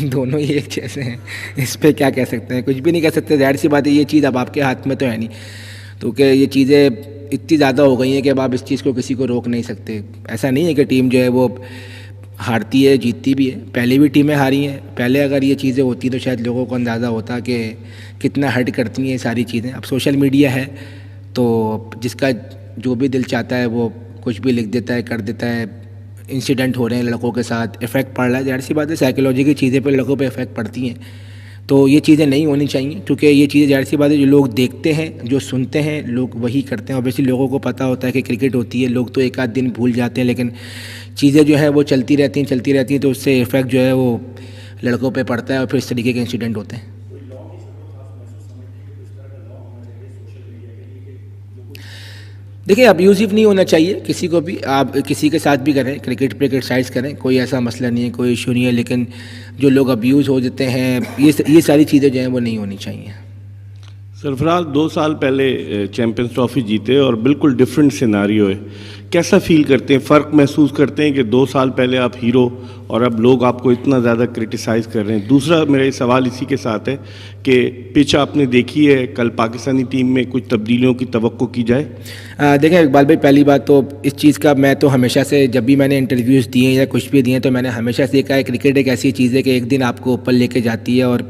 दोनों ही एक जैसे हैं, इस पे क्या कह सकते हैं, कुछ भी नहीं कह सकते। ज़ाहिर सी बात है, ये चीज़ अब आपके हाथ में तो है नहीं, तो क्या ये चीज़ें इतनी ज़्यादा हो गई हैं कि अब आप इस चीज़ को किसी को रोक नहीं सकते। ऐसा नहीं है कि टीम जो है वो हारती है जीतती भी है, पहले भी टीमें हारी हैं। पहले अगर ये चीज़ें होती तो शायद लोगों को अंदाज़ा होता कि कितना हर्ट करती हैं ये सारी चीज़ें। अब सोशल मीडिया है तो जिसका जो भी दिल चाहता है वो कुछ भी लिख देता है, कर देता है। इंसिडेंट हो रहे हैं लड़कों के साथ, इफ़ेक्ट पड़ रहा है, ज़ाहिर सी बात है साइकोलॉजी की चीज़ें पे लड़कों पे इफ़ेक्ट पड़ती हैं। तो ये चीज़ें नहीं होनी चाहिए, क्योंकि ये चीज़ें ज़ाहिर सी बात है जो लोग देखते हैं, जो सुनते हैं, लोग वही करते हैं। ऑब्वियसली लोगों को पता होता है कि क्रिकेट होती है, लोग तो एक आध दिन भूल जाते हैं, लेकिन चीज़ें जो है वो चलती रहती हैं, तो उससे इफ़ेक्ट जो है वो लड़कों पे पड़ता है और फिर इस तरीके के इंसिडेंट होते हैं। देखिए, अब्यूज़िव नहीं होना चाहिए किसी को भी, आप किसी के साथ भी करें, क्रिकेट पे क्रिटिसाइज़ करें, कोई ऐसा मसला नहीं है, कोई इशू नहीं है, लेकिन जो लोग अब्यूज़ हो जाते हैं, ये सारी चीज़ें जो हैं वो नहीं होनी चाहिए। सरफराज 2 साल पहले चैंपियंस ट्रॉफी जीते और बिल्कुल डिफरेंट सिनारियो है, कैसा फील करते हैं, फ़र्क महसूस करते हैं कि 2 साल पहले आप हीरो और अब लोग आपको इतना ज़्यादा क्रिटिसाइज़ कर रहे हैं? दूसरा मेरा सवाल इसी के साथ है कि पिच आपने देखी है, कल पाकिस्तानी टीम में कुछ तब्दीलियों की तवक्को की जाए? देखें इकबाल भाई, पहली बात तो इस चीज़ का मैं तो हमेशा से, जब भी मैंने इंटरव्यूज़ दिए या कुछ भी दिए, तो मैंने हमेशा से कहा है क्रिकेट एक ऐसी चीज़ है कि एक दिन आपको ऊपर लेके जाती है और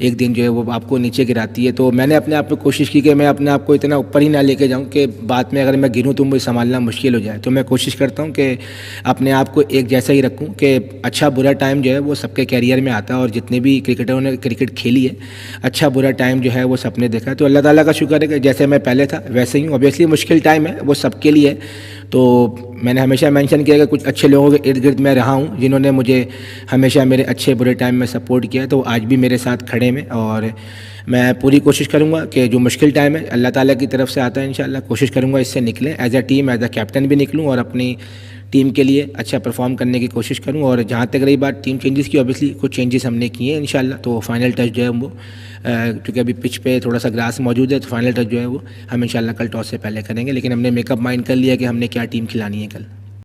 एक दिन जो है वो आपको नीचे गिराती है। तो मैंने अपने आप में कोशिश की कि मैं अपने आप को इतना ऊपर ही ना लेके जाऊँ कि बाद में अगर मैं गिरूँ तो मुझे संभालना मुश्किल हो जाए। तो मैं कोशिश करता हूँ कि अपने आप को एक जैसा ही रखूँ कि अच्छा बुरा टाइम जो है वो सबके कैरियर में आता है, और जितने भी क्रिकेटरों ने क्रिकेट खेली है, अच्छा बुरा टाइम जो है वो सबने देखा है। तो अल्लाह ताला का शुक्र है कि जैसे मैं पहले था वैसे ही हूँ। ऑब्वियसली मुश्किल टाइम है, वो सबके लिए है। तो मैंने हमेशा मेंशन किया कि कुछ अच्छे लोगों के इर्द गिर्द मैं रहा हूँ, जिन्होंने मुझे हमेशा मेरे अच्छे बुरे टाइम में सपोर्ट किया है, तो आज भी मेरे साथ खड़े में। और मैं पूरी कोशिश करूँगा कि जो मुश्किल टाइम है अल्लाह ताला की तरफ से आता है, इंशाल्लाह कोशिश करूँगा इससे निकलें, as a team, as a captain भी निकलूँ और अपनी टीम के लिए अच्छा परफॉर्म करने की कोशिश करूँ। और जहाँ तक रही बात टीम चेंजेस की, ऑब्वियसली कुछ चेंजेस हमने किए हैं इंशाल्लाह। तो फाइनल टच जो है वो, क्योंकि अभी पिच पे थोड़ा सा ग्रास मौजूद है, तो फाइनल टच जो है वो हम इंशाल्लाह कल टॉस से पहले करेंगे, लेकिन हमने मेकअप माइंड कर लिया कि हमने क्या टीम खिलानी है कल।